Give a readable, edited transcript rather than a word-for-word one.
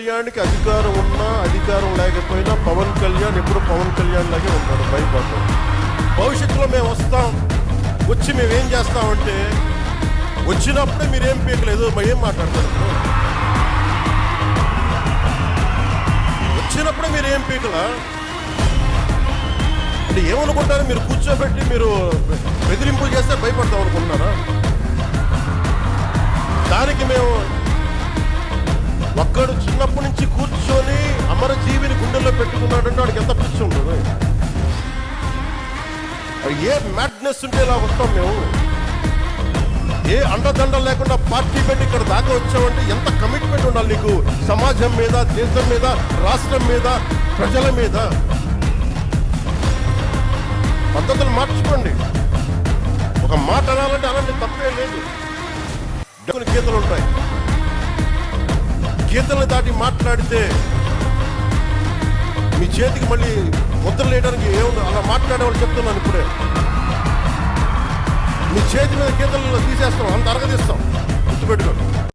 కళ్యాణ్కి అధికారం ఉన్నా అధికారం లేకపోయినా పవన్ కళ్యాణ్ ఎప్పుడు పవన్ కళ్యాణ్ లాగే ఉంటాడు, భయపడతాం. భవిష్యత్తులో మేము వస్తాం, వచ్చి మేమేం చేస్తామంటే వచ్చినప్పుడే మీరేం పీకలేదు ఏం మాట్లాడతారు. వచ్చినప్పుడే మీరు ఏం పీకలా అంటే ఏమనుకుంటారు? మీరు కూర్చోబెట్టి మీరు బెదిరింపులు చేస్తే భయపడతాం అనుకుంటున్నారా? దానికి మేము ఒక్కడు చిన్నప్పటి నుంచి కూర్చొని అమరజీవిని గుండెల్లో పెట్టుకున్నాడంటే వాడికి ఎంత పిచ్చి ఉంటుంది. ఏ మ్యాడ్నెస్ ఉంటే ఇలా వస్తాం మేము. ఏ అండదండలు లేకుండా పార్టీ పెట్టి ఇక్కడ దాకా వచ్చామంటే ఎంత కమిట్మెంట్ ఉండాలి నీకు, సమాజం మీద, దేశం మీద, రాష్ట్రం మీద, ప్రజల మీద. పద్ధతులు మార్చుకోండి. ఒక మాట అనాలంటే అలాంటి తప్పే లేదు. గీతలు ఉంటాయి, గీతలను దాటి మాట్లాడితే మీ చేతికి మళ్ళీ ముద్రలు వేయడానికి ఏముంది? అలా మాట్లాడే వాళ్ళు చెప్తున్నాను ఇప్పుడే. మీ చేతి మీద గీతలను తీసేస్తాం, అంత అరగదీస్తాం, గుర్తుపెట్టుకోండి.